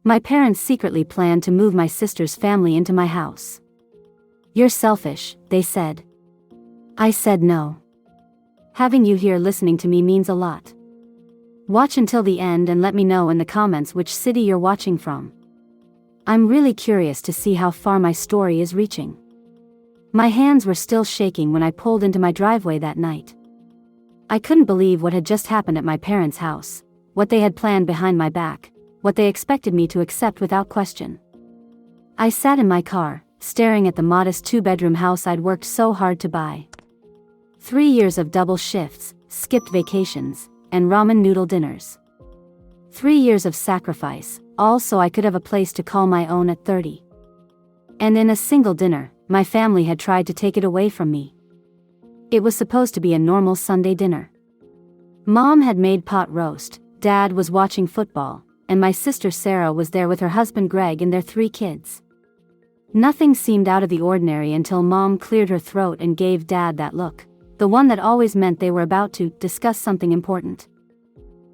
My parents secretly planned to move my sister's family into my house. You're selfish, they said. I said no. Having you here listening to me means a lot. Watch until the end and let me know in the comments which city you're watching from. I'm really curious to see how far my story is reaching. My hands were still shaking when I pulled into my driveway that night. I couldn't believe what had just happened at my parents' house, what they had planned behind my back, what they expected me to accept without question. I sat in my car, staring at the modest 2-bedroom house I'd worked so hard to buy. 3 years of double shifts, skipped vacations, and ramen noodle dinners. 3 years of sacrifice, all so I could have a place to call my own at 30. And in a single dinner, my family had tried to take it away from me. It was supposed to be a normal Sunday dinner. Mom had made pot roast, Dad was watching football, and my sister Sarah was there with her husband Greg and their 3 kids. Nothing seemed out of the ordinary until Mom cleared her throat and gave Dad that look, the one that always meant they were about to discuss something important.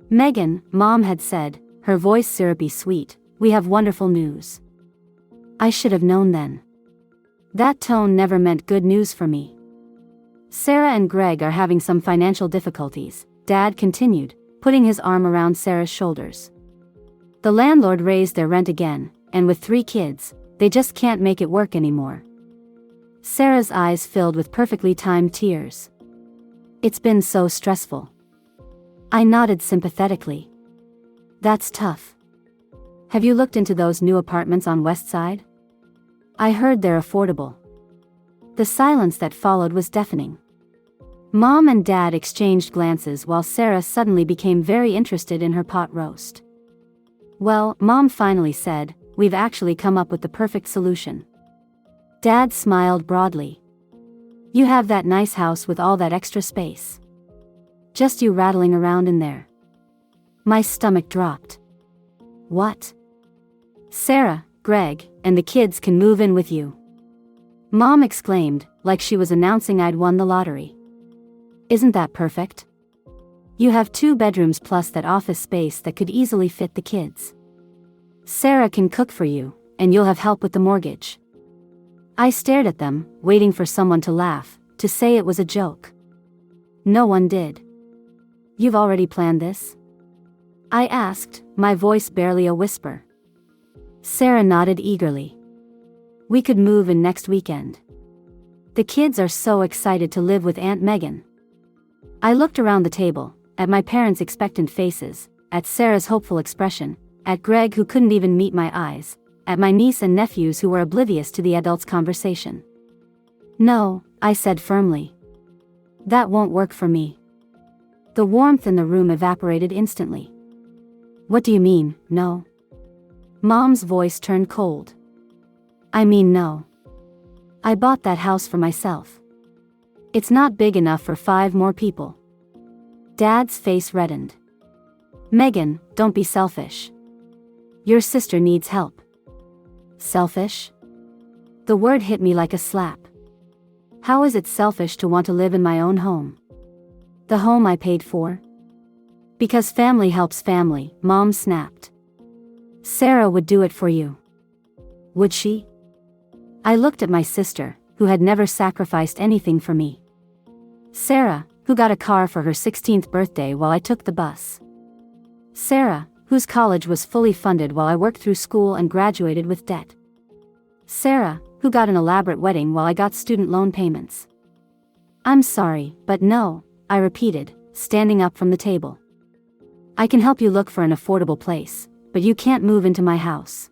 Megan, Mom had said, her voice syrupy sweet, we have wonderful news. I should have known then. That tone never meant good news for me. Sarah and Greg are having some financial difficulties, Dad continued, putting his arm around Sarah's shoulders. The landlord raised their rent again, and with 3 kids, they just can't make it work anymore. Sarah's eyes filled with perfectly timed tears. It's been so stressful. I nodded sympathetically. That's tough. Have you looked into those new apartments on West Side? I heard they're affordable. The silence that followed was deafening. Mom and Dad exchanged glances while Sarah suddenly became very interested in her pot roast. Well, Mom finally said, we've actually come up with the perfect solution. Dad smiled broadly. You have that nice house with all that extra space. Just you rattling around in there. My stomach dropped. What? Sarah, Greg, and the kids can move in with you. Mom exclaimed, like she was announcing I'd won the lottery. Isn't that perfect? You have 2 bedrooms plus that office space that could easily fit the kids. Sarah can cook for you, and you'll have help with the mortgage. I stared at them, waiting for someone to laugh, to say it was a joke. No one did. You've already planned this? I asked, my voice barely a whisper. Sarah nodded eagerly. We could move in next weekend. The kids are so excited to live with Aunt Megan. I looked around the table, at my parents' expectant faces, at Sarah's hopeful expression, at Greg who couldn't even meet my eyes, at my niece and nephews who were oblivious to the adults' conversation. No, I said firmly. That won't work for me. The warmth in the room evaporated instantly. What do you mean, no? Mom's voice turned cold. I mean no. I bought that house for myself. It's not big enough for 5 more people. Dad's face reddened. Megan, don't be selfish. Your sister needs help. Selfish? The word hit me like a slap. How is it selfish to want to live in my own home? The home I paid for? Because family helps family, Mom snapped. Sarah would do it for you. Would she? I looked at my sister, who had never sacrificed anything for me. Sarah, who got a car for her 16th birthday while I took the bus. Sarah, whose college was fully funded while I worked through school and graduated with debt. Sarah, who got an elaborate wedding while I got student loan payments. I'm sorry, but no, I repeated, standing up from the table. I can help you look for an affordable place, but you can't move into my house.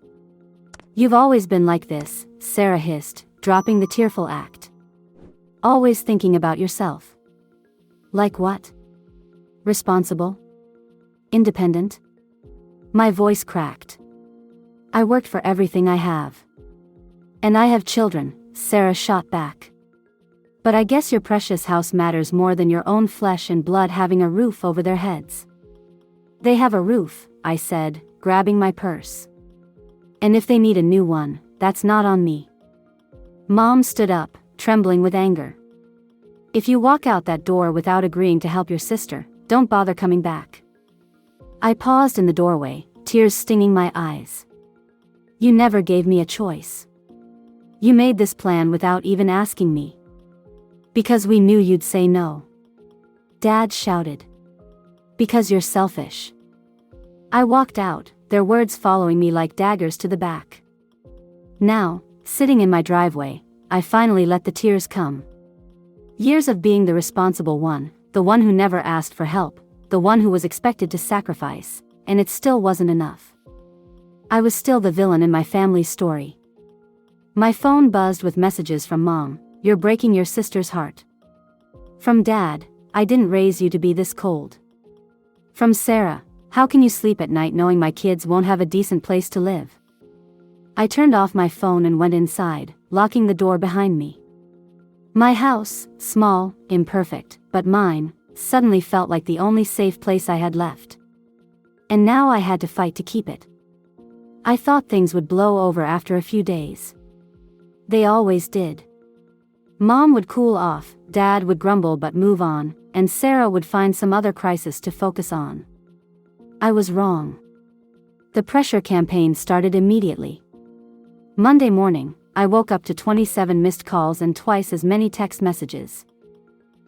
You've always been like this, Sarah hissed, dropping the tearful act. Always thinking about yourself. Like what? Responsible? Independent? My voice cracked. I worked for everything I have. And I have children, Sarah shot back. But I guess your precious house matters more than your own flesh and blood having a roof over their heads. They have a roof, I said, grabbing my purse. And if they need a new one, that's not on me. Mom stood up, trembling with anger. If you walk out that door without agreeing to help your sister, don't bother coming back. I paused in the doorway, tears stinging my eyes. You never gave me a choice. You made this plan without even asking me. Because we knew you'd say no. Dad shouted. Because you're selfish. I walked out, their words following me like daggers to the back. Now, sitting in my driveway, I finally let the tears come. Years of being the responsible one, the one who never asked for help, the one who was expected to sacrifice, and it still wasn't enough. I was still the villain in my family's story. My phone buzzed with messages from Mom, "You're breaking your sister's heart." From Dad, "I didn't raise you to be this cold." From Sarah, "How can you sleep at night knowing my kids won't have a decent place to live?" I turned off my phone and went inside, locking the door behind me. My house, small, imperfect, but mine, suddenly felt like the only safe place I had left. And now I had to fight to keep it. I thought things would blow over after a few days. They always did. Mom would cool off, Dad would grumble but move on, and Sarah would find some other crisis to focus on. I was wrong. The pressure campaign started immediately. Monday morning, I woke up to 27 missed calls and twice as many text messages.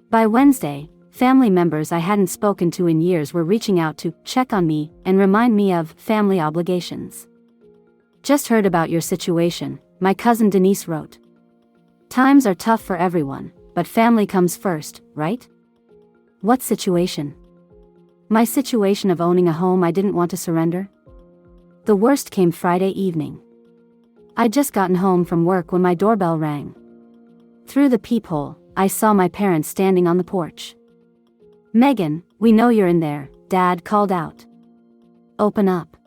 By Wednesday, family members I hadn't spoken to in years were reaching out to check on me and remind me of family obligations. "Just heard about your situation," my cousin Denise wrote. "Times are tough for everyone, but family comes first, right?" What situation? My situation of owning a home I didn't want to surrender? The worst came Friday evening. I'd just gotten home from work when my doorbell rang. Through the peephole, I saw my parents standing on the porch. "Megan, we know you're in there," Dad called out. "Open up."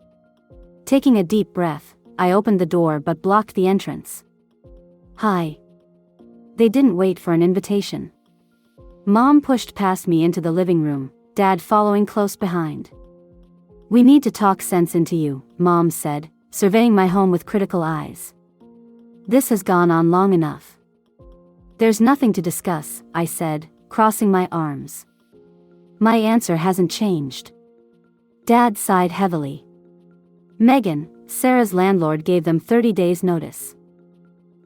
Taking a deep breath, I opened the door but blocked the entrance. "Hi." They didn't wait for an invitation. Mom pushed past me into the living room, Dad following close behind. "We need to talk sense into you," Mom said, surveying my home with critical eyes. "This has gone on long enough." "There's nothing to discuss," I said, crossing my arms. "My answer hasn't changed." Dad sighed heavily. "Megan, Sarah's landlord gave them 30 days notice.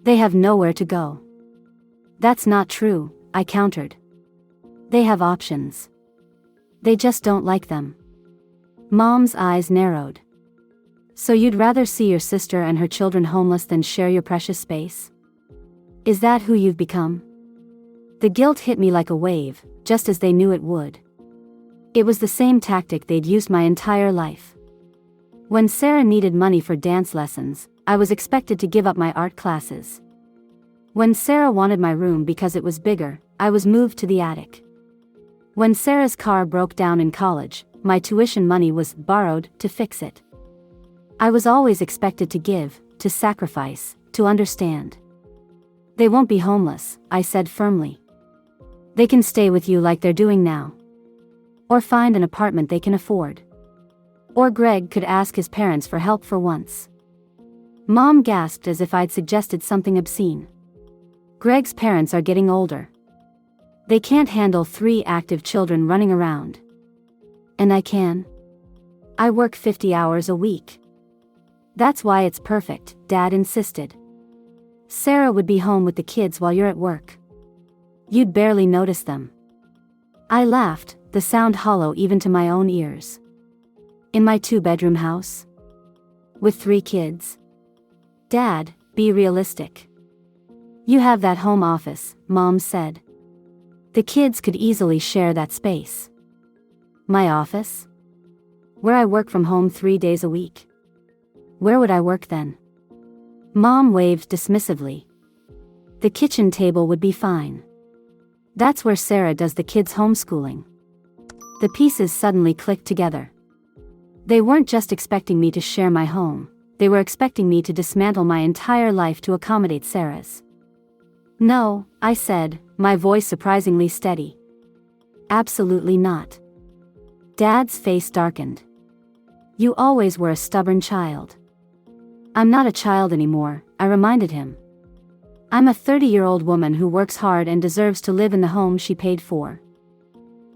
They have nowhere to go." "That's not true," I countered. "They have options. They just don't like them." Mom's eyes narrowed. "So you'd rather see your sister and her children homeless than share your precious space? Is that who you've become?" The guilt hit me like a wave, just as they knew it would. It was the same tactic they'd used my entire life. When Sarah needed money for dance lessons, I was expected to give up my art classes. When Sarah wanted my room because it was bigger, I was moved to the attic. When Sarah's car broke down in college, my tuition money was borrowed to fix it. I was always expected to give, to sacrifice, to understand. "They won't be homeless," I said firmly. "They can stay with you like they're doing now. Or find an apartment they can afford. Or Greg could ask his parents for help for once." Mom gasped as if I'd suggested something obscene. "Greg's parents are getting older. They can't handle 3 active children running around." "And I can. I work 50 hours a week." "That's why it's perfect," Dad insisted. "Sarah would be home with the kids while you're at work. You'd barely notice them." I laughed, the sound hollow even to my own ears. "In my 2-bedroom house? With 3 kids? Dad, be realistic. You have that home office," Mom said. "The kids could easily share that space." "My office? Where I work from home 3 days a week? Where would I work then?" Mom waved dismissively. "The kitchen table would be fine. That's where Sarah does the kids' homeschooling." The pieces suddenly clicked together. They weren't just expecting me to share my home, they were expecting me to dismantle my entire life to accommodate Sarah's. "No," I said, my voice surprisingly steady. "Absolutely not." Dad's face darkened. "You always were a stubborn child." "I'm not a child anymore," I reminded him. "I'm a 30-year-old woman who works hard and deserves to live in the home she paid for."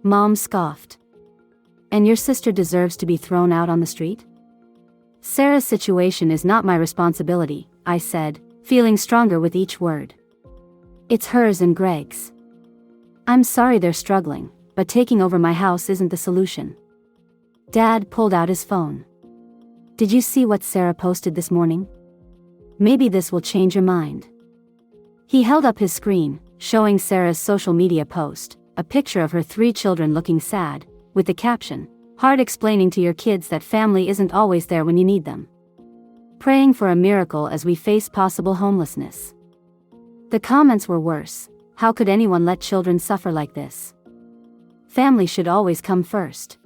Mom scoffed. "And your sister deserves to be thrown out on the street?" Sarah's situation is not my responsibility, I said, feeling stronger with each word. It's hers and Greg's. I'm sorry they're struggling, but taking over my house isn't the solution. Dad pulled out his phone. Did you see what Sarah posted this morning? Maybe this will change your mind. He held up his screen, showing Sarah's social media post, a picture of her 3 children looking sad, with the caption, "Hard explaining to your kids that family isn't always there when you need them. Praying for a miracle as we face possible homelessness." The comments were worse. How could anyone let children suffer like this? Family should always come first.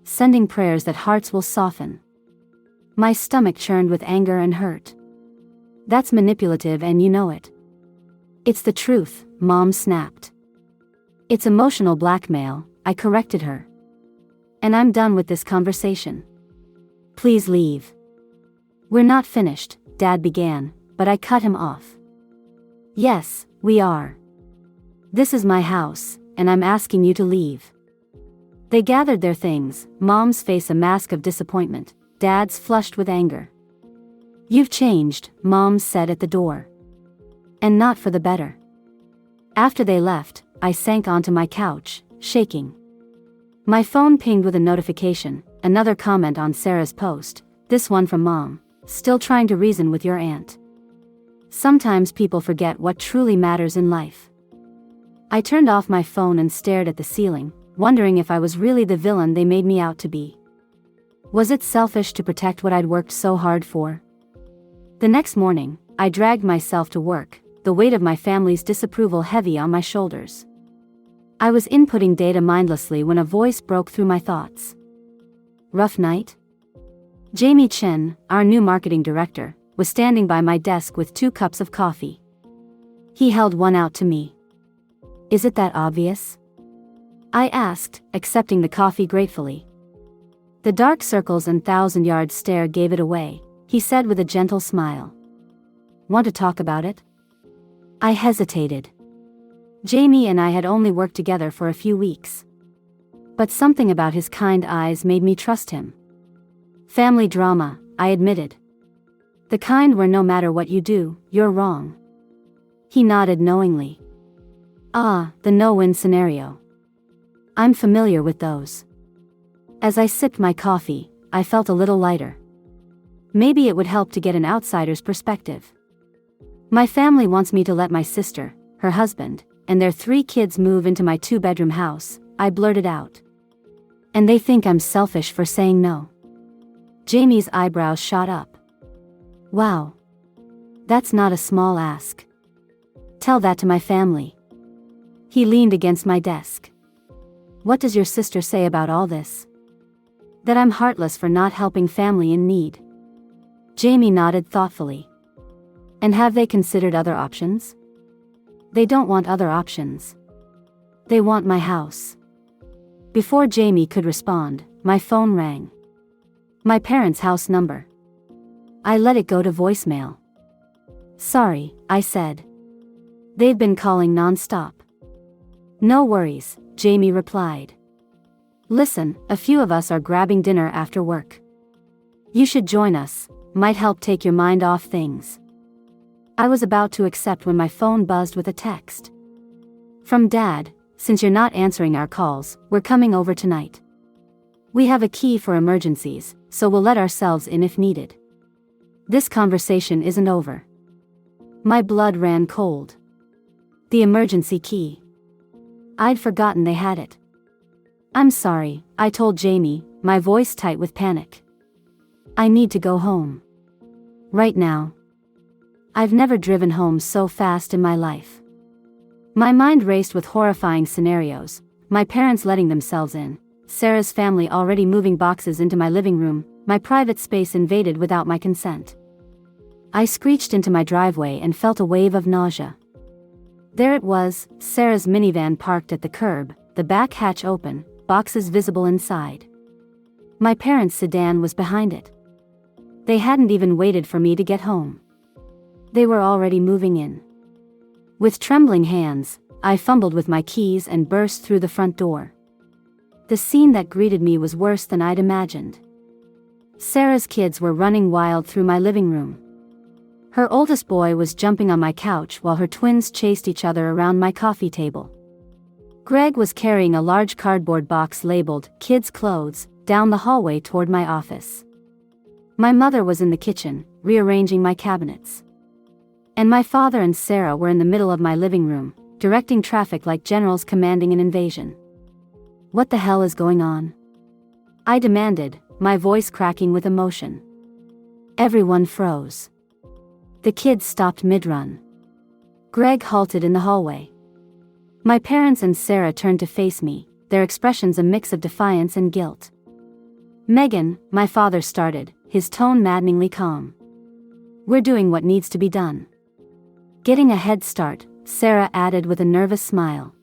Sending prayers that hearts will soften. My stomach churned with anger and hurt. That's manipulative and you know it. It's the truth, Mom snapped. It's emotional blackmail, I corrected her. And I'm done with this conversation. Please leave. We're not finished, Dad began, but I cut him off. Yes, we are. This is my house, and I'm asking you to leave. They gathered their things, Mom's face a mask of disappointment, Dad's flushed with anger. You've changed, Mom said at the door. And not for the better. After they left, I sank onto my couch, shaking. My phone pinged with a notification, another comment on Sarah's post, this one from Mom, still trying to reason with your aunt. Sometimes people forget what truly matters in life. I turned off my phone and stared at the ceiling, wondering if I was really the villain they made me out to be. Was it selfish to protect what I'd worked so hard for? The next morning, I dragged myself to work, the weight of my family's disapproval heavy on my shoulders. I was inputting data mindlessly when a voice broke through my thoughts. Rough night? Jamie Chen, our new marketing director, was standing by my desk with 2 cups of coffee. He held one out to me. Is it that obvious? I asked, accepting the coffee gratefully. The dark circles and 1,000-yard stare gave it away, he said with a gentle smile. Want to talk about it? I hesitated. Jamie and I had only worked together for a few weeks. But something about his kind eyes made me trust him. Family drama, I admitted. The kind where no matter what you do, you're wrong. He nodded knowingly. Ah, the no-win scenario. I'm familiar with those. As I sipped my coffee, I felt a little lighter. Maybe it would help to get an outsider's perspective. My family wants me to let my sister, her husband, and their 3 kids move into my 2-bedroom house, I blurted out. And they think I'm selfish for saying no. Jamie's eyebrows shot up. Wow. That's not a small ask. Tell that to my family. He leaned against my desk. What does your sister say about all this? That I'm heartless for not helping family in need. Jamie nodded thoughtfully. And have they considered other options? They don't want other options. They want my house. Before Jamie could respond, my phone rang. My parents' house number. I let it go to voicemail. Sorry, I said. They've been calling non-stop. No worries, Jamie replied. Listen, a few of us are grabbing dinner after work. You should join us, might help take your mind off things. I was about to accept when my phone buzzed with a text. From Dad, since you're not answering our calls, we're coming over tonight. We have a key for emergencies, so we'll let ourselves in if needed. This conversation isn't over. My blood ran cold. The emergency key. I'd forgotten they had it. I'm sorry, I told Jamie, my voice tight with panic. I need to go home. Right now. I've never driven home so fast in my life. My mind raced with horrifying scenarios, my parents letting themselves in, Sarah's family already moving boxes into my living room, my private space invaded without my consent. I screeched into my driveway and felt a wave of nausea. There it was, Sarah's minivan parked at the curb, the back hatch open, boxes visible inside. My parents' sedan was behind it. They hadn't even waited for me to get home. They were already moving in. With trembling hands, I fumbled with my keys and burst through the front door. The scene that greeted me was worse than I'd imagined. Sarah's kids were running wild through my living room. Her oldest boy was jumping on my couch while her twins chased each other around my coffee table. Greg was carrying a large cardboard box labeled "Kids' Clothes" down the hallway toward my office. My mother was in the kitchen, rearranging my cabinets. And my father and Sarah were in the middle of my living room, directing traffic like generals commanding an invasion. What the hell is going on? I demanded, my voice cracking with emotion. Everyone froze. The kids stopped mid-run. Greg halted in the hallway. My parents and Sarah turned to face me, their expressions a mix of defiance and guilt. "Megan," my father started, his tone maddeningly calm. "We're doing what needs to be done." "Getting a head start," Sarah added with a nervous smile.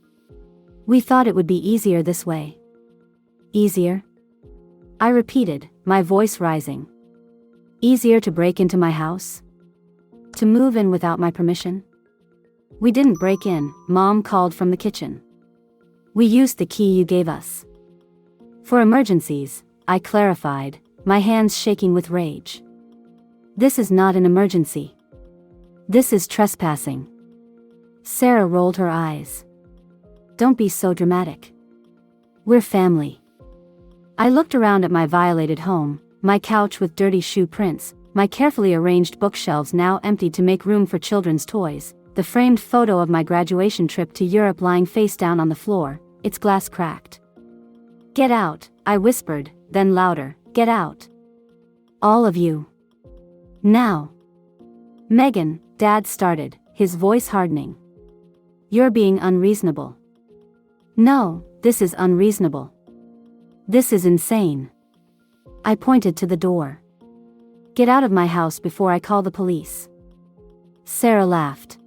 "We thought it would be easier this way." "Easier?" I repeated, my voice rising. "Easier to break into my house? To move in without my permission?" "We didn't break in," Mom called from the kitchen. "We used the key you gave us. For emergencies," I clarified, my hands shaking with rage. "This is not an emergency. This is trespassing." Sarah rolled her eyes. "Don't be so dramatic. We're family." I looked around at my violated home, my couch with dirty shoe prints, my carefully arranged bookshelves now empty to make room for children's toys, the framed photo of my graduation trip to Europe lying face down on the floor, its glass cracked. "Get out," I whispered, then louder, "Get out. All of you. Now." "Megan," Dad started, his voice hardening. "You're being unreasonable." "No, this is unreasonable. This is insane." I pointed to the door. "Get out of my house before I call the police." Sarah laughed.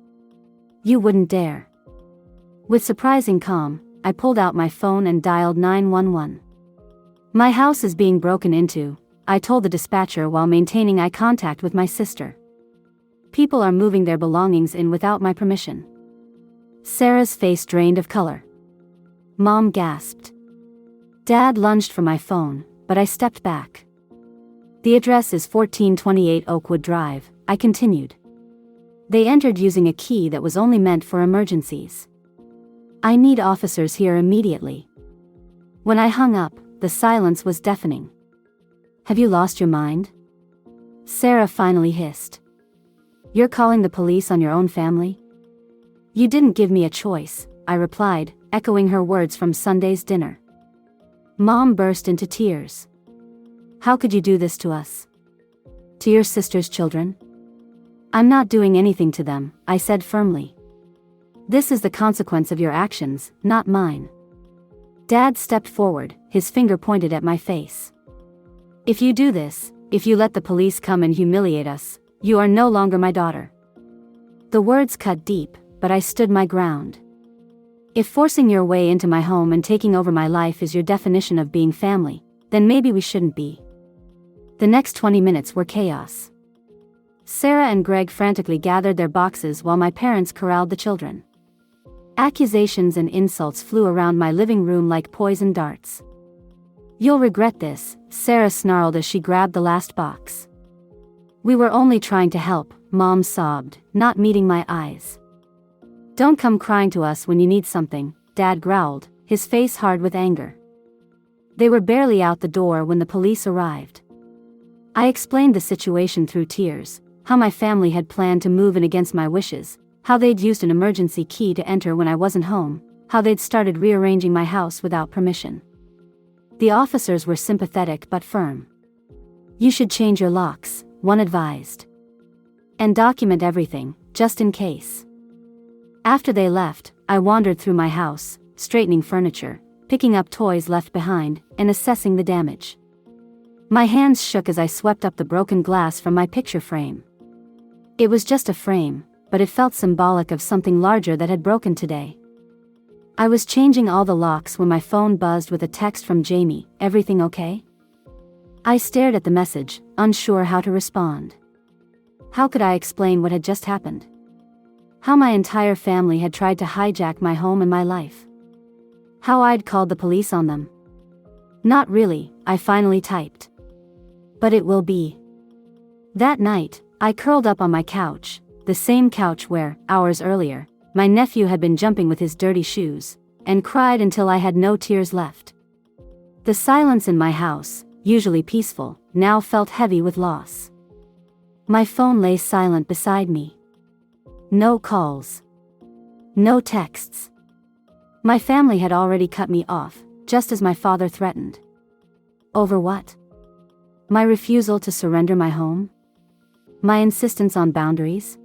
"You wouldn't dare." With surprising calm, I pulled out my phone and dialed 911. "My house is being broken into," I told the dispatcher while maintaining eye contact with my sister. "People are moving their belongings in without my permission." Sarah's face drained of color. Mom gasped. Dad lunged for my phone, but I stepped back. "The address is 1428 Oakwood Drive," I continued. "They entered using a key that was only meant for emergencies. I need officers here immediately." When I hung up, the silence was deafening. "Have you lost your mind?" Sarah finally hissed. "You're calling the police on your own family?" "You didn't give me a choice," I replied, echoing her words from Sunday's dinner. Mom burst into tears. "How could you do this to us? To your sister's children?" "I'm not doing anything to them," I said firmly. "This is the consequence of your actions, not mine." Dad stepped forward, his finger pointed at my face. "If you do this, if you let the police come and humiliate us, you are no longer my daughter." The words cut deep, but I stood my ground. If forcing your way into my home and taking over my life is your definition of being family, then maybe we shouldn't be. The next 20 minutes were chaos. Sarah and Greg frantically gathered their boxes while my parents corralled the children. Accusations and insults flew around my living room like poison darts. "You'll regret this," Sarah snarled as she grabbed the last box. "We were only trying to help," Mom sobbed, not meeting my eyes. "Don't come crying to us when you need something," Dad growled, his face hard with anger. They were barely out the door when the police arrived. I explained the situation through tears, how my family had planned to move in against my wishes, how they'd used an emergency key to enter when I wasn't home, how they'd started rearranging my house without permission. The officers were sympathetic but firm. "You should change your locks," one advised. "And document everything, just in case." After they left, I wandered through my house, straightening furniture, picking up toys left behind, and assessing the damage. My hands shook as I swept up the broken glass from my picture frame. It was just a frame, but it felt symbolic of something larger that had broken today. I was changing all the locks when my phone buzzed with a text from Jamie, "Everything okay?" I stared at the message, unsure how to respond. How could I explain what had just happened? How my entire family had tried to hijack my home and my life? How I'd called the police on them? "Not really," I finally typed. But it will be. That night, I curled up on my couch, the same couch where, hours earlier, my nephew had been jumping with his dirty shoes, and cried until I had no tears left. The silence in my house, usually peaceful, now felt heavy with loss. My phone lay silent beside me. No calls. No texts. My family had already cut me off, just as my father threatened. Over what? My refusal to surrender my home? My insistence on boundaries?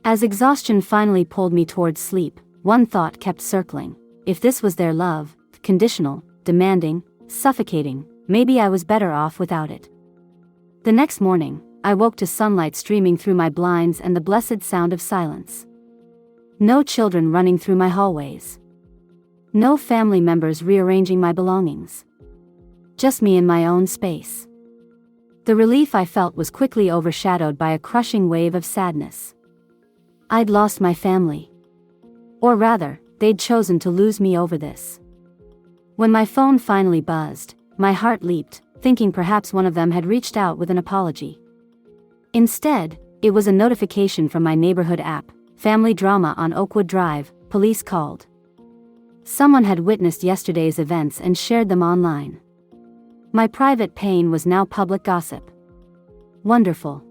As exhaustion finally pulled me towards sleep, one thought kept circling. If this was their love, conditional, demanding, suffocating, maybe I was better off without it. The next morning, I woke to sunlight streaming through my blinds and the blessed sound of silence. No children running through my hallways. No family members rearranging my belongings. Just me in my own space. The relief I felt was quickly overshadowed by a crushing wave of sadness. I'd lost my family. Or rather, they'd chosen to lose me over this. When my phone finally buzzed, my heart leaped, thinking perhaps one of them had reached out with an apology. Instead, it was a notification from my neighborhood app, family drama on Oakwood Drive, police called. Someone had witnessed yesterday's events and shared them online. My private pain was now public gossip. Wonderful.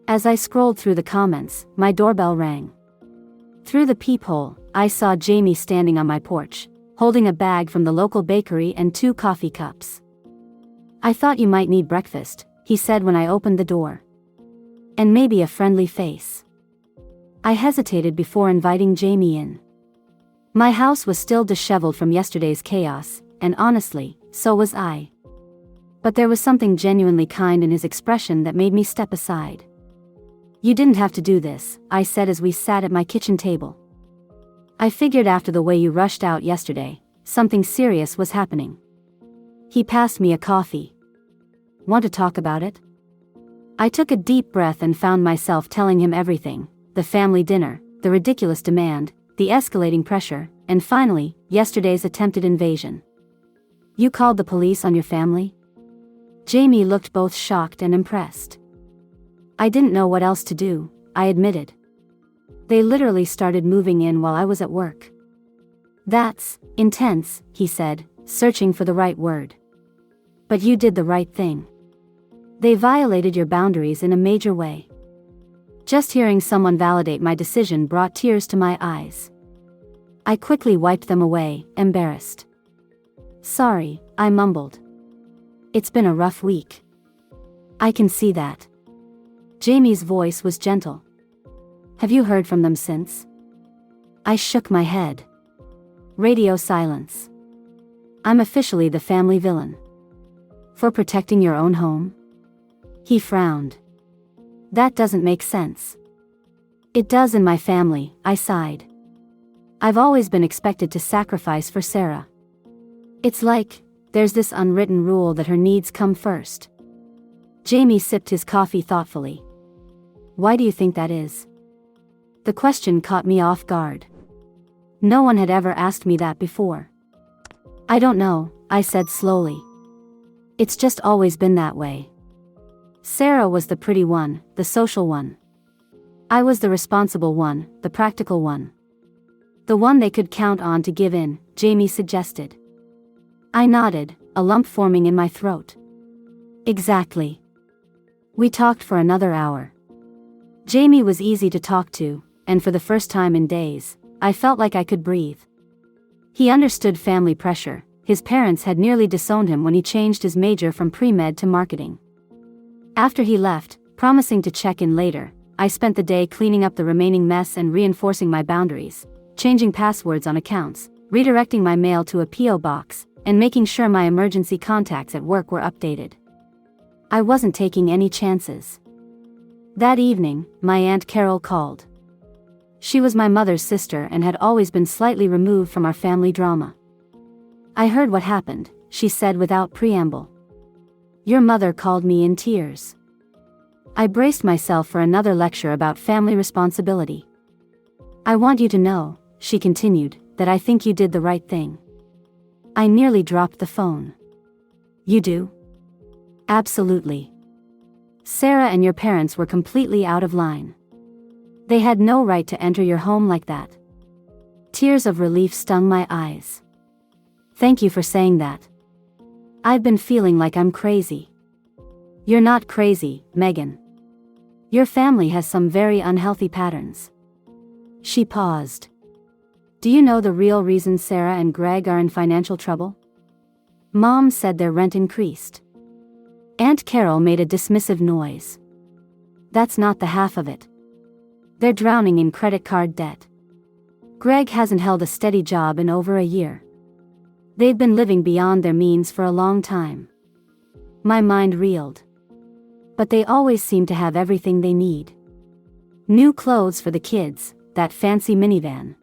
As I scrolled through the comments, my doorbell rang. Through the peephole, I saw Jamie standing on my porch, holding a bag from the local bakery and 2 coffee cups. "I thought you might need breakfast," he said when I opened the door. "And maybe a friendly face." I hesitated before inviting Jamie in. My house was still disheveled from yesterday's chaos, and honestly, so was I. But there was something genuinely kind in his expression that made me step aside. "You didn't have to do this," I said as we sat at my kitchen table. "I figured after the way you rushed out yesterday, something serious was happening." He passed me a coffee. "Want to talk about it?" I took a deep breath and found myself telling him everything: the family dinner, the ridiculous demand, the escalating pressure, and finally, yesterday's attempted invasion. "You called the police on your family?" Jamie looked both shocked and impressed. "I didn't know what else to do," I admitted. "They literally started moving in while I was at work." "That's intense," he said, searching for the right word. "But you did the right thing. They violated your boundaries in a major way." Just hearing someone validate my decision brought tears to my eyes. I quickly wiped them away, embarrassed. "Sorry," I mumbled. "It's been a rough week." "I can see that." Jamie's voice was gentle. "Have you heard from them since?" I shook my head. Radio silence. "I'm officially the family villain." "For protecting your own home?" He frowned. "That doesn't make sense." "It does in my family," I sighed. "I've always been expected to sacrifice for Sarah. It's like, there's this unwritten rule that her needs come first." Jamie sipped his coffee thoughtfully. "Why do you think that is?" The question caught me off guard. No one had ever asked me that before. "I don't know," I said slowly. "It's just always been that way. Sarah was the pretty one, the social one. I was the responsible one, the practical one. The one they could count on to give in," Jamie suggested. I nodded, a lump forming in my throat. "Exactly." We talked for another hour. Jamie was easy to talk to, and for the first time in days, I felt like I could breathe. He understood family pressure. His parents had nearly disowned him when he changed his major from pre-med to marketing. After he left, promising to check in later, I spent the day cleaning up the remaining mess and reinforcing my boundaries, changing passwords on accounts, redirecting my mail to a P.O. box, and making sure my emergency contacts at work were updated. I wasn't taking any chances. That evening, my Aunt Carol called. She was my mother's sister and had always been slightly removed from our family drama. "I heard what happened," she said without preamble. "Your mother called me in tears." I braced myself for another lecture about family responsibility. "I want you to know," she continued, "that I think you did the right thing." I nearly dropped the phone. "You do?" Absolutely. Sarah and your parents were completely out of line. They had no right to enter your home like that. Tears of relief stung my eyes. Thank you for saying that. I've been feeling like I'm crazy. You're not crazy, Megan. Your family has some very unhealthy patterns. She paused. Do you know the real reason Sarah and Greg are in financial trouble? Mom said their rent increased. Aunt Carol made a dismissive noise. That's not the half of it. They're drowning in credit card debt. Greg hasn't held a steady job in over a year. They've been living beyond their means for a long time. My mind reeled. But they always seem to have everything they need. New clothes for the kids, that fancy minivan.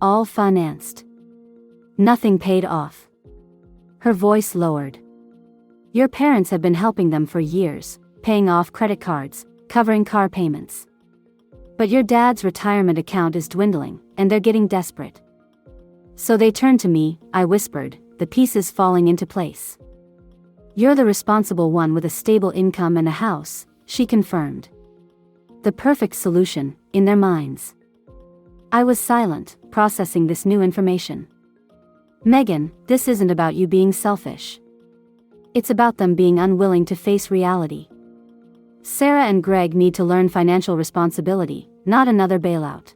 All financed. Nothing paid off. Her voice lowered. Your parents have been helping them for years, paying off credit cards, covering car payments. But your dad's retirement account is dwindling, and they're getting desperate. So they turned to me, I whispered, the pieces falling into place. You're the responsible one with a stable income and a house, she confirmed. The perfect solution, in their minds. I was silent, processing this new information. Megan, this isn't about you being selfish. It's about them being unwilling to face reality. Sarah and Greg need to learn financial responsibility, not another bailout.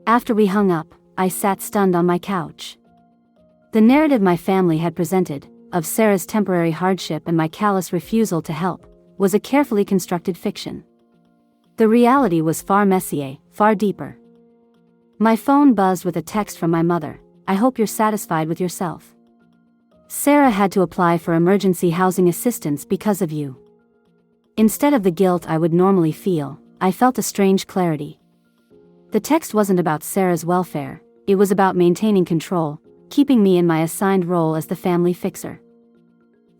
After we hung up, I sat stunned on my couch. The narrative my family had presented, of Sarah's temporary hardship and my callous refusal to help, was a carefully constructed fiction. The reality was far messier, far deeper. My phone buzzed with a text from my mother. I hope you're satisfied with yourself. Sarah had to apply for emergency housing assistance because of you. Instead of the guilt I would normally feel, I felt a strange clarity. The text wasn't about Sarah's welfare, it was about maintaining control, keeping me in my assigned role as the family fixer.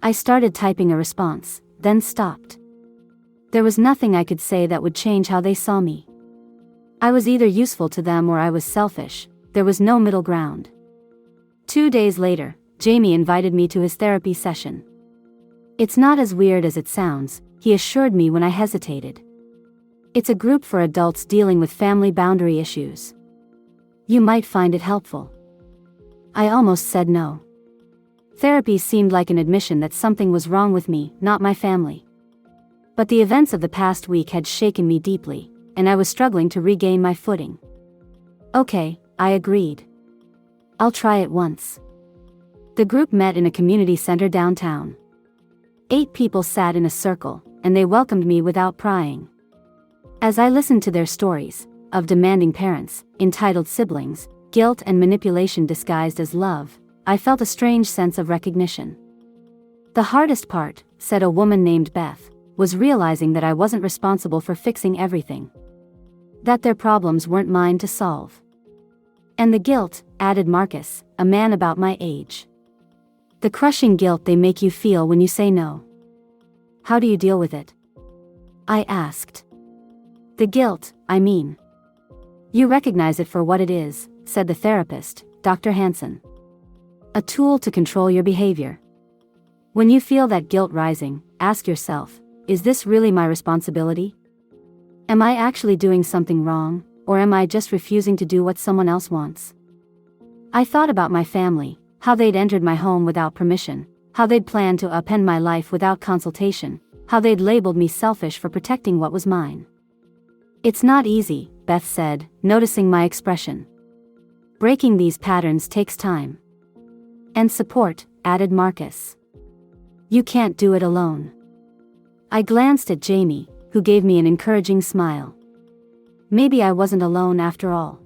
I started typing a response, then stopped. There was nothing I could say that would change how they saw me. I was either useful to them or I was selfish, there was no middle ground. 2 days later, Jamie invited me to his therapy session. It's not as weird as it sounds, he assured me when I hesitated. It's a group for adults dealing with family boundary issues. You might find it helpful. I almost said no. Therapy seemed like an admission that something was wrong with me, not my family. But the events of the past week had shaken me deeply, and I was struggling to regain my footing. Okay, I agreed. I'll try it once. The group met in a community center downtown. 8 people sat in a circle, and they welcomed me without prying. As I listened to their stories, of demanding parents, entitled siblings, guilt and manipulation disguised as love, I felt a strange sense of recognition. The hardest part, said a woman named Beth, was realizing that I wasn't responsible for fixing everything. That their problems weren't mine to solve. And the guilt, added Marcus, a man about my age. The crushing guilt they make you feel when you say no. How do you deal with it? I asked. The guilt, I mean. You recognize it for what it is, said the therapist, Dr. Hansen. A tool to control your behavior. When you feel that guilt rising, ask yourself, is this really my responsibility? Am I actually doing something wrong, or am I just refusing to do what someone else wants? I thought about my family, how they'd entered my home without permission, how they'd planned to upend my life without consultation, how they'd labeled me selfish for protecting what was mine. It's not easy, Beth said, noticing my expression. Breaking these patterns takes time. And support, added Marcus. You can't do it alone. I glanced at Jamie, who gave me an encouraging smile. Maybe I wasn't alone after all.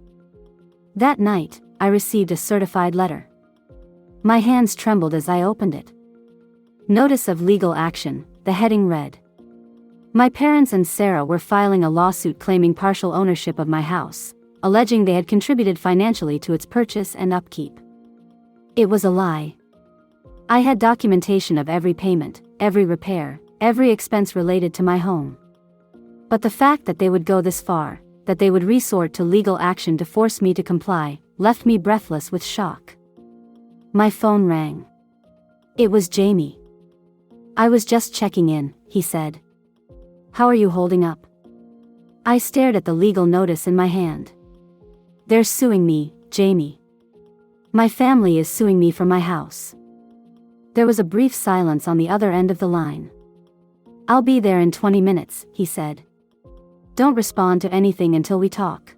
That night, I received a certified letter. My hands trembled as I opened it. Notice of legal action, the heading read. My parents and Sarah were filing a lawsuit claiming partial ownership of my house, alleging they had contributed financially to its purchase and upkeep. It was a lie. I had documentation of every payment, every repair, every expense related to my home. But the fact that they would go this far, that they would resort to legal action to force me to comply, left me breathless with shock. My phone rang. It was Jamie. "I was just checking in," he said. "How are you holding up?" I stared at the legal notice in my hand. "They're suing me, Jamie. My family is suing me for my house." There was a brief silence on the other end of the line. "I'll be there in 20 minutes, he said. "Don't respond to anything until we talk."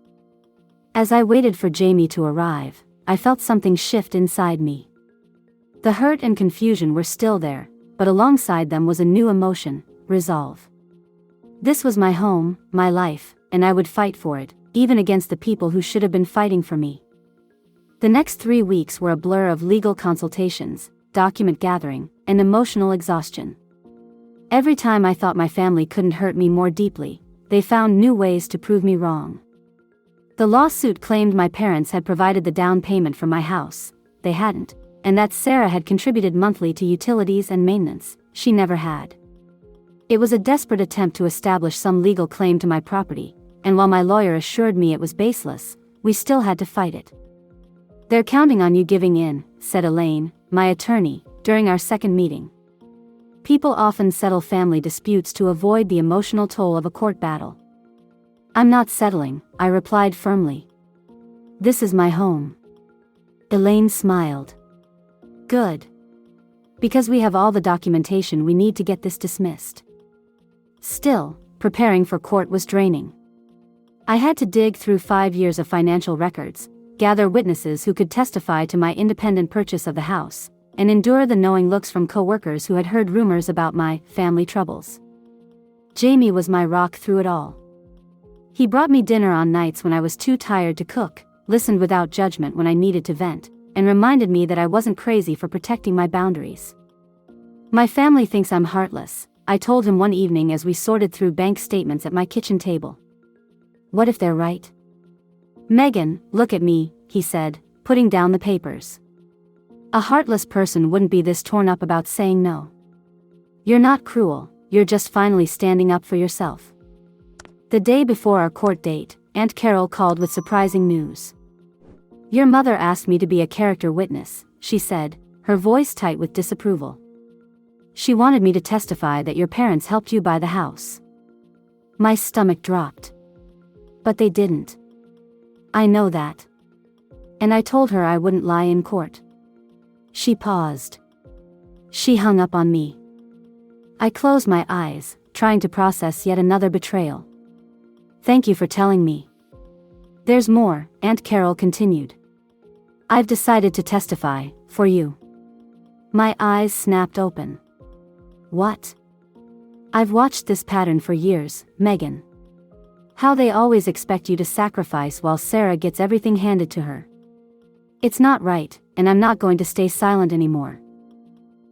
As I waited for Jamie to arrive, I felt something shift inside me. The hurt and confusion were still there, but alongside them was a new emotion, resolve. This was my home, my life, and I would fight for it, even against the people who should have been fighting for me. The next 3 weeks were a blur of legal consultations, document gathering, and emotional exhaustion. Every time I thought my family couldn't hurt me more deeply, they found new ways to prove me wrong. The lawsuit claimed my parents had provided the down payment for my house. They hadn't, and that Sarah had contributed monthly to utilities and maintenance. She never had. It was a desperate attempt to establish some legal claim to my property, and while my lawyer assured me it was baseless, we still had to fight it. "They're counting on you giving in," said Elaine, my attorney, during our second meeting. "People often settle family disputes to avoid the emotional toll of a court battle." "I'm not settling," I replied firmly. "This is my home." Elaine smiled. "Good. Because we have all the documentation we need to get this dismissed." Still, preparing for court was draining. I had to dig through 5 years of financial records, gather witnesses who could testify to my independent purchase of the house, and endure the knowing looks from co-workers who had heard rumors about my family troubles. Jamie was my rock through it all. He brought me dinner on nights when I was too tired to cook, listened without judgment when I needed to vent, and reminded me that I wasn't crazy for protecting my boundaries. "My family thinks I'm heartless," I told him one evening as we sorted through bank statements at my kitchen table. "What if they're right?" "Megan, look at me," he said, putting down the papers. "A heartless person wouldn't be this torn up about saying no. You're not cruel, you're just finally standing up for yourself." The day before our court date, Aunt Carol called with surprising news. "Your mother asked me to be a character witness," she said, her voice tight with disapproval. "She wanted me to testify that your parents helped you buy the house." My stomach dropped. "But they didn't." "I know that. And I told her I wouldn't lie in court." She paused. She hung up on me. I closed my eyes, trying to process yet another betrayal. "Thank you for telling me." "There's more," Aunt Carol continued. "I've decided to testify, for you." My eyes snapped open. "What?" "I've watched this pattern for years, Megan. How they always expect you to sacrifice while Sarah gets everything handed to her. It's not right, and I'm not going to stay silent anymore."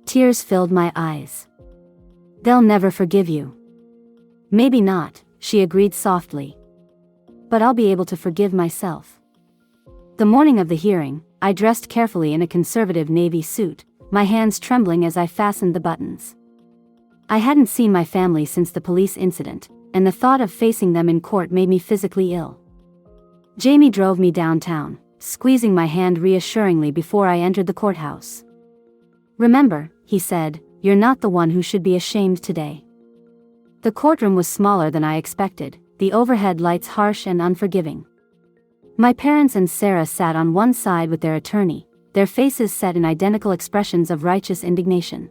Tears filled my eyes. "They'll never forgive you." "Maybe not," she agreed softly. "But I'll be able to forgive myself." The morning of the hearing, I dressed carefully in a conservative navy suit, my hands trembling as I fastened the buttons. I hadn't seen my family since the police incident, and the thought of facing them in court made me physically ill. Jamie drove me downtown, squeezing my hand reassuringly before I entered the courthouse. "Remember," he said, "you're not the one who should be ashamed today." The courtroom was smaller than I expected, the overhead lights harsh and unforgiving. My parents and Sarah sat on one side with their attorney, their faces set in identical expressions of righteous indignation.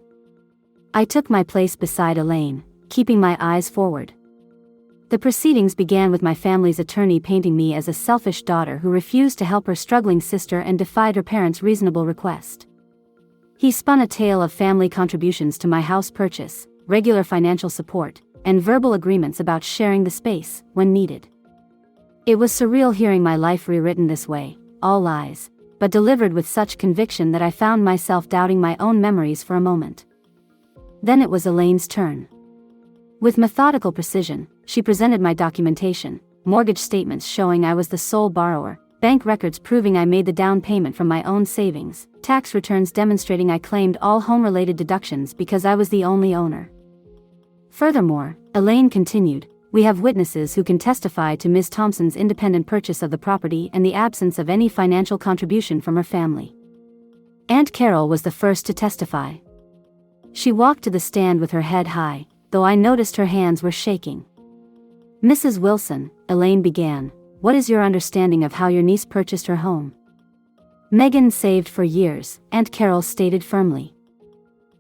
I took my place beside Elaine, keeping my eyes forward. The proceedings began with my family's attorney painting me as a selfish daughter who refused to help her struggling sister and defied her parents' reasonable request. He spun a tale of family contributions to my house purchase, regular financial support, and verbal agreements about sharing the space, when needed. It was surreal hearing my life rewritten this way, all lies, but delivered with such conviction that I found myself doubting my own memories for a moment. Then it was Elaine's turn. With methodical precision, she presented my documentation, mortgage statements showing I was the sole borrower, bank records proving I made the down payment from my own savings, tax returns demonstrating I claimed all home-related deductions because I was the only owner. Furthermore, Elaine continued, "We have witnesses who can testify to Ms. Thompson's independent purchase of the property and the absence of any financial contribution from her family." Aunt Carol was the first to testify. She walked to the stand with her head high, though I noticed her hands were shaking. "Mrs. Wilson," Elaine began, "what is your understanding of how your niece purchased her home?" "Megan saved for years," Aunt Carol stated firmly.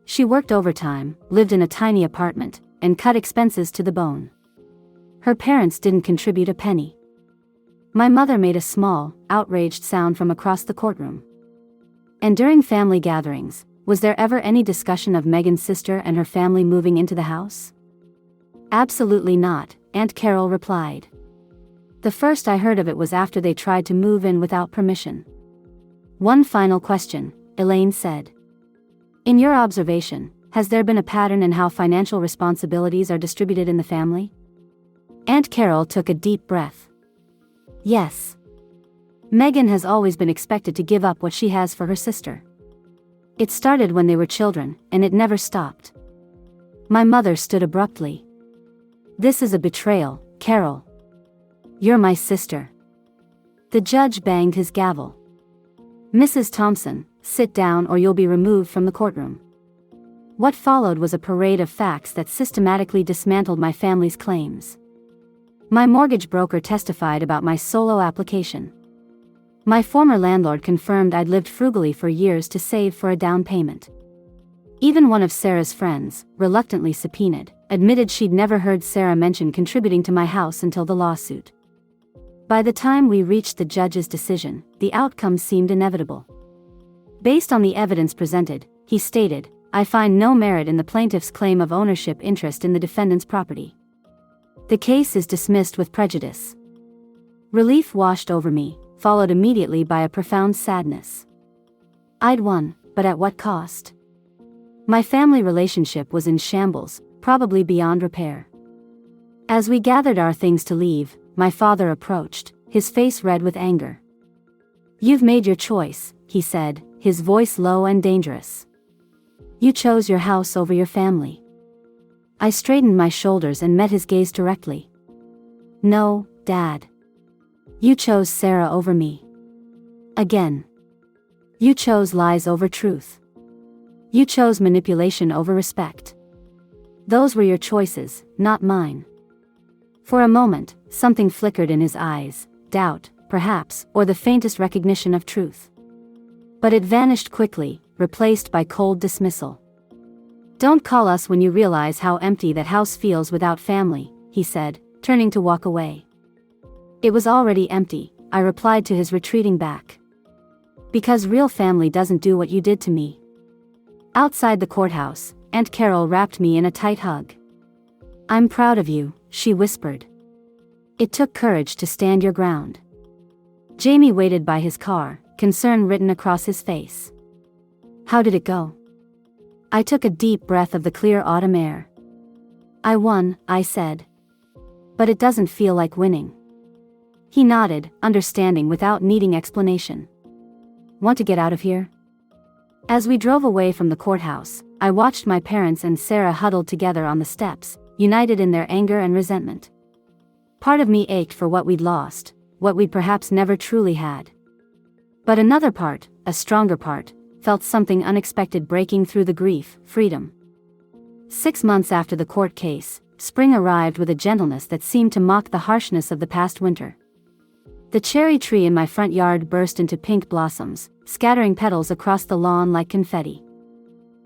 "She worked overtime, lived in a tiny apartment, and cut expenses to the bone. Her parents didn't contribute a penny." My mother made a small, outraged sound from across the courtroom. "And during family gatherings, was there ever any discussion of Megan's sister and her family moving into the house?" "Absolutely not," Aunt Carol replied. "The first I heard of it was after they tried to move in without permission." "One final question," Elaine said. "In your observation, has there been a pattern in how financial responsibilities are distributed in the family?" Aunt Carol took a deep breath. "Yes. Megan has always been expected to give up what she has for her sister. It started when they were children, and it never stopped." My mother stood abruptly. "This is a betrayal, Carol. You're my sister." The judge banged his gavel. "Mrs. Thompson, sit down or you'll be removed from the courtroom." What followed was a parade of facts that systematically dismantled my family's claims. My mortgage broker testified about my solo application. My former landlord confirmed I'd lived frugally for years to save for a down payment. Even one of Sarah's friends, reluctantly subpoenaed, admitted she'd never heard Sarah mention contributing to my house until the lawsuit. By the time we reached the judge's decision, the outcome seemed inevitable. Based on the evidence presented, he stated, "I find no merit in the plaintiff's claim of ownership interest in the defendant's property. The case is dismissed with prejudice." Relief washed over me, followed immediately by a profound sadness. I'd won, but at what cost? My family relationship was in shambles, probably beyond repair. As we gathered our things to leave, my father approached, his face red with anger. "You've made your choice," he said, his voice low and dangerous. "You chose your house over your family." I straightened my shoulders and met his gaze directly. "No, Dad. You chose Sarah over me. Again. You chose lies over truth. You chose manipulation over respect. Those were your choices, not mine." For a moment, something flickered in his eyes, doubt, perhaps, or the faintest recognition of truth. But it vanished quickly, replaced by cold dismissal. "Don't call us when you realize how empty that house feels without family," he said, turning to walk away. "It was already empty," I replied to his retreating back. "Because real family doesn't do what you did to me." Outside the courthouse, Aunt Carol wrapped me in a tight hug. "I'm proud of you," she whispered. "It took courage to stand your ground." Jamie waited by his car, concern written across his face. "How did it go?" I took a deep breath of the clear autumn air. "I won," I said. "But it doesn't feel like winning." He nodded, understanding without needing explanation. "Want to get out of here?" As we drove away from the courthouse, I watched my parents and Sarah huddled together on the steps, united in their anger and resentment. Part of me ached for what we'd lost, what we'd perhaps never truly had. But another part, a stronger part, felt something unexpected breaking through the grief: freedom. 6 months after the court case, spring arrived with a gentleness that seemed to mock the harshness of the past winter. The cherry tree in my front yard burst into pink blossoms, scattering petals across the lawn like confetti.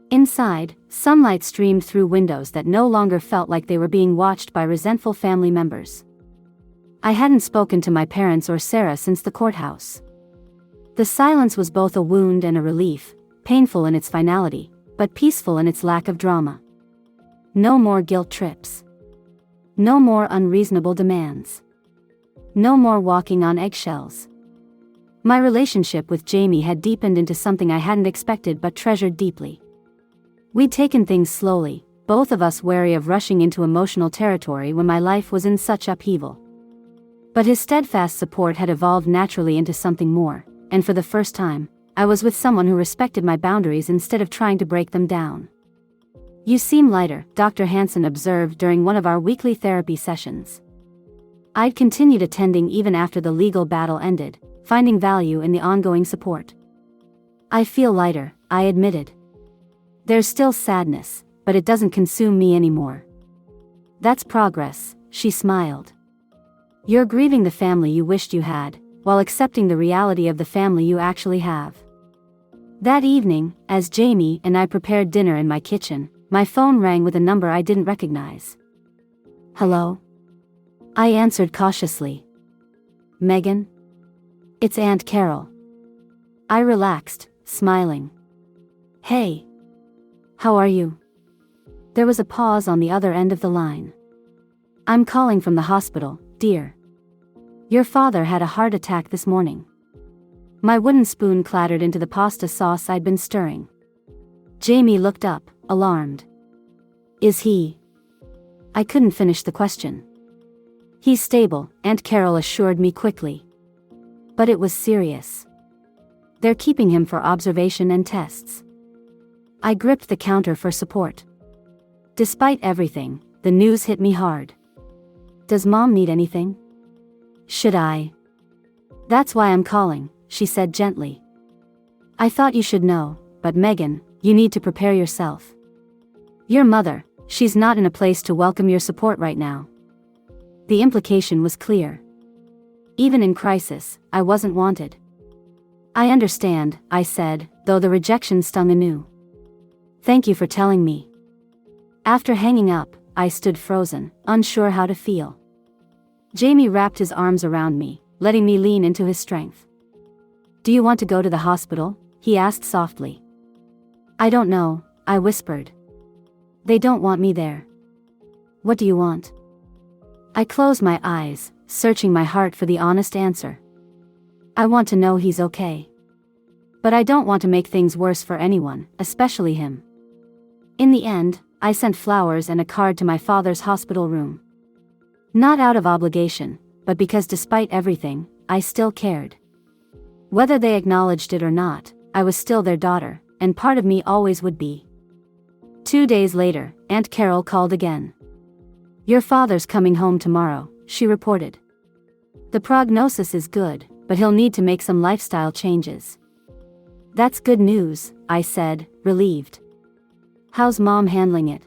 Inside, sunlight streamed through windows that no longer felt like they were being watched by resentful family members. I hadn't spoken to my parents or Sarah since the courthouse. The silence was both a wound and a relief, painful in its finality, but peaceful in its lack of drama. No more guilt trips. No more unreasonable demands. No more walking on eggshells. My relationship with Jamie had deepened into something I hadn't expected but treasured deeply. We'd taken things slowly, both of us wary of rushing into emotional territory when my life was in such upheaval. But his steadfast support had evolved naturally into something more, and for the first time, I was with someone who respected my boundaries instead of trying to break them down. "You seem lighter," Dr. Hansen observed during one of our weekly therapy sessions. I'd continued attending even after the legal battle ended, finding value in the ongoing support. "I feel lighter," I admitted. There's still sadness, but it doesn't consume me anymore. That's progress, she smiled. You're grieving the family you wished you had, while accepting the reality of the family you actually have. That evening, as Jamie and I prepared dinner in my kitchen, my phone rang with a number I didn't recognize. Hello? I answered cautiously. Megan? It's Aunt Carol. I relaxed, smiling. Hey. How are you? There was a pause on the other end of the line. I'm calling from the hospital, dear. Your father had a heart attack this morning. My wooden spoon clattered into the pasta sauce I'd been stirring. Jamie looked up, alarmed. Is he? I couldn't finish the question. He's stable, Aunt Carol assured me quickly. But it was serious. They're keeping him for observation and tests. I gripped the counter for support. Despite everything, the news hit me hard. Does Mom need anything? Should I? That's why I'm calling, she said gently. I thought you should know, but Megan, you need to prepare yourself. Your mother, she's not in a place to welcome your support right now. The implication was clear. Even in crisis, I wasn't wanted. I understand, I said, though the rejection stung anew. Thank you for telling me. After hanging up, I stood frozen, unsure how to feel. Jamie wrapped his arms around me, letting me lean into his strength. Do you want to go to the hospital? He asked softly. I don't know, I whispered. They don't want me there. What do you want? I closed my eyes, searching my heart for the honest answer. I want to know he's okay. But I don't want to make things worse for anyone, especially him. In the end, I sent flowers and a card to my father's hospital room. Not out of obligation, but because despite everything, I still cared. Whether they acknowledged it or not, I was still their daughter, and part of me always would be. 2 days later, Aunt Carol called again. Your father's coming home tomorrow, she reported. The prognosis is good, but he'll need to make some lifestyle changes. That's good news, I said, relieved. How's Mom handling it?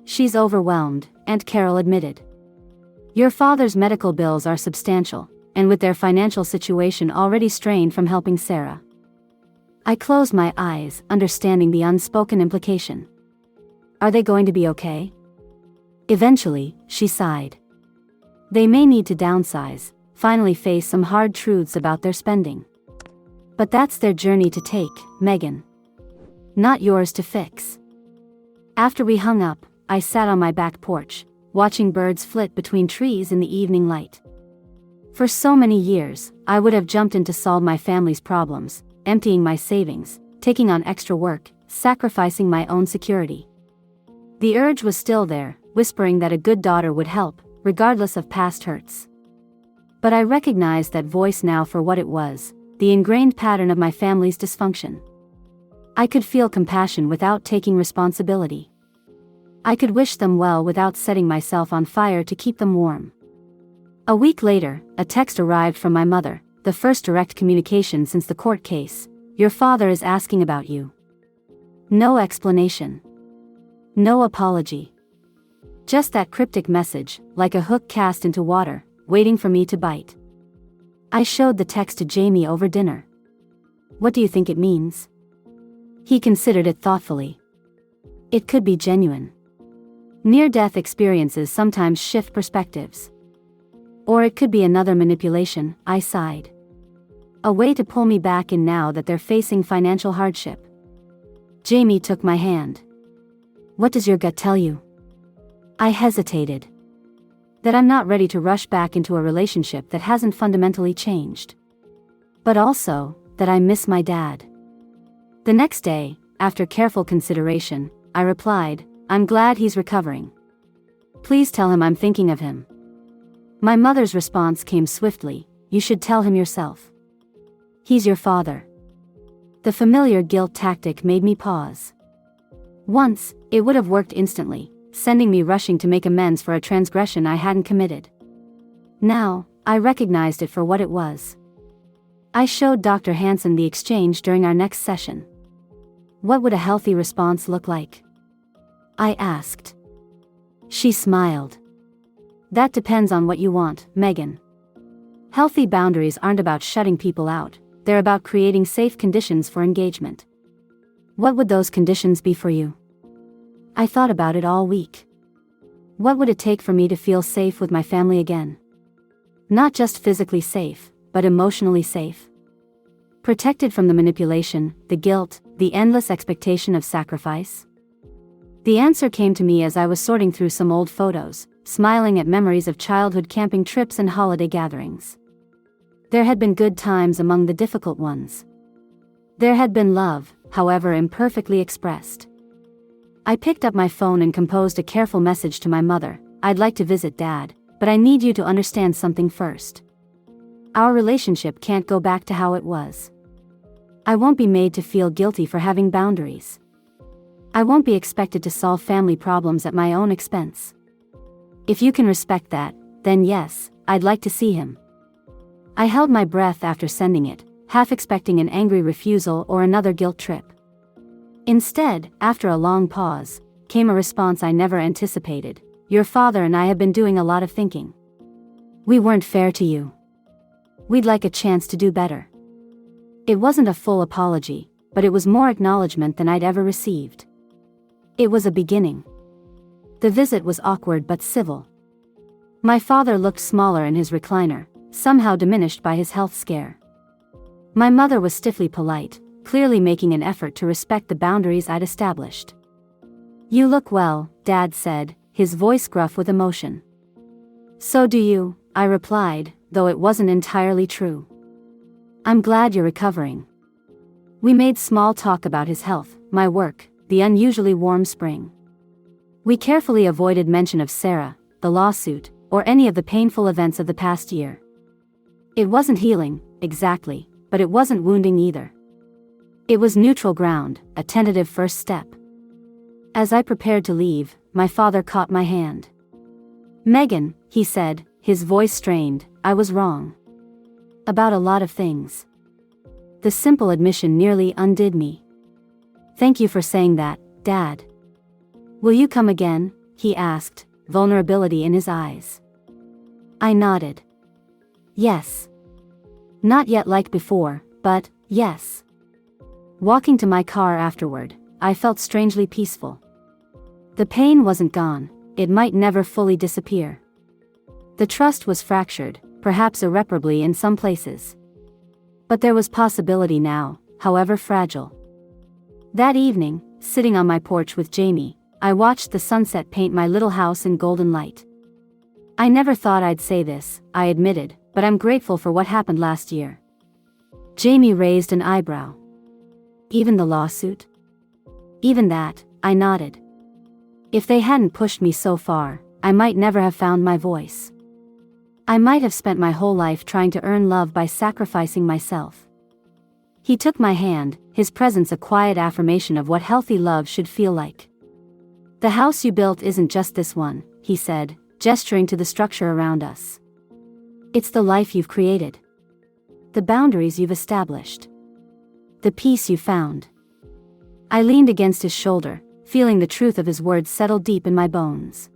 She's overwhelmed, Aunt Carol admitted. Your father's medical bills are substantial, and with their financial situation already strained from helping Sarah. I closed my eyes, understanding the unspoken implication. Are they going to be okay? Eventually, she sighed. They may need to downsize, finally face some hard truths about their spending. But that's their journey to take, Megan. Not yours to fix. After we hung up, I sat on my back porch, watching birds flit between trees in the evening light. For so many years, I would have jumped in to solve my family's problems, emptying my savings, taking on extra work, sacrificing my own security. The urge was still there, whispering that a good daughter would help, regardless of past hurts. But I recognized that voice now for what it was, the ingrained pattern of my family's dysfunction. I could feel compassion without taking responsibility. I could wish them well without setting myself on fire to keep them warm. A week later, a text arrived from my mother, the first direct communication since the court case. Your father is asking about you. No explanation. No apology. Just that cryptic message, like a hook cast into water, waiting for me to bite. I showed the text to Jamie over dinner. What do you think it means? He considered it thoughtfully. It could be genuine. Near-death experiences sometimes shift perspectives. Or it could be another manipulation, I sighed. A way to pull me back in now that they're facing financial hardship. Jamie took my hand. What does your gut tell you? I hesitated. That I'm not ready to rush back into a relationship that hasn't fundamentally changed. But also, that I miss my dad. The next day, after careful consideration, I replied, I'm glad he's recovering. Please tell him I'm thinking of him. My mother's response came swiftly, you should tell him yourself. He's your father. The familiar guilt tactic made me pause. Once, it would have worked instantly, sending me rushing to make amends for a transgression I hadn't committed. Now, I recognized it for what it was. I showed Dr. Hansen the exchange during our next session. What would a healthy response look like? I asked. She smiled. That depends on what you want, Megan. Healthy boundaries aren't about shutting people out, they're about creating safe conditions for engagement. What would those conditions be for you? I thought about it all week. What would it take for me to feel safe with my family again? Not just physically safe, but emotionally safe. Protected from the manipulation, the guilt, the endless expectation of sacrifice? The answer came to me as I was sorting through some old photos, smiling at memories of childhood camping trips and holiday gatherings. There had been good times among the difficult ones. There had been love, however imperfectly expressed. I picked up my phone and composed a careful message to my mother. I'd like to visit Dad, but I need you to understand something first. Our relationship can't go back to how it was. I won't be made to feel guilty for having boundaries. I won't be expected to solve family problems at my own expense. If you can respect that, then yes, I'd like to see him. I held my breath after sending it, half expecting an angry refusal or another guilt trip. Instead, after a long pause, came a response I never anticipated. Your father and I have been doing a lot of thinking. We weren't fair to you. We'd like a chance to do better. It wasn't a full apology, but it was more acknowledgement than I'd ever received. It was a beginning. The visit was awkward but civil. My father looked smaller in his recliner, somehow diminished by his health scare. My mother was stiffly polite, clearly making an effort to respect the boundaries I'd established. You look well, Dad said, his voice gruff with emotion. So do you, I replied, though it wasn't entirely true. I'm glad you're recovering. We made small talk about his health, my work, the unusually warm spring. We carefully avoided mention of Sarah, the lawsuit, or any of the painful events of the past year. It wasn't healing, exactly, but it wasn't wounding either. It was neutral ground, a tentative first step. As I prepared to leave, my father caught my hand. Megan, he said, his voice strained, I was wrong. About a lot of things. The simple admission nearly undid me. Thank you for saying that, Dad. Will you come again? He asked, vulnerability in his eyes. I nodded. Yes. Not yet like before, but, yes. Walking to my car afterward, I felt strangely peaceful. The pain wasn't gone, it might never fully disappear. The trust was fractured, perhaps irreparably in some places. But there was possibility now, however fragile. That evening, sitting on my porch with Jamie, I watched the sunset paint my little house in golden light. I never thought I'd say this, I admitted, but I'm grateful for what happened last year. Jamie raised an eyebrow. Even the lawsuit? Even that, I nodded. If they hadn't pushed me so far, I might never have found my voice. I might have spent my whole life trying to earn love by sacrificing myself. He took my hand, his presence a quiet affirmation of what healthy love should feel like. The house you built isn't just this one, he said, gesturing to the structure around us. It's the life you've created. The boundaries you've established. The peace you found. I leaned against his shoulder, feeling the truth of his words settle deep in my bones.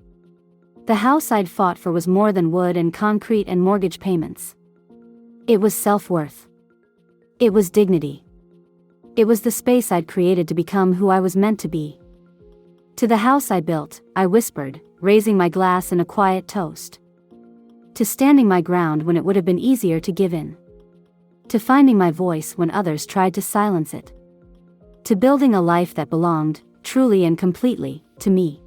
The house I'd fought for was more than wood and concrete and mortgage payments. It was self-worth. It was dignity. It was the space I'd created to become who I was meant to be. To the house I built, I whispered, raising my glass in a quiet toast. To standing my ground when it would have been easier to give in. To finding my voice when others tried to silence it. To building a life that belonged, truly and completely, to me.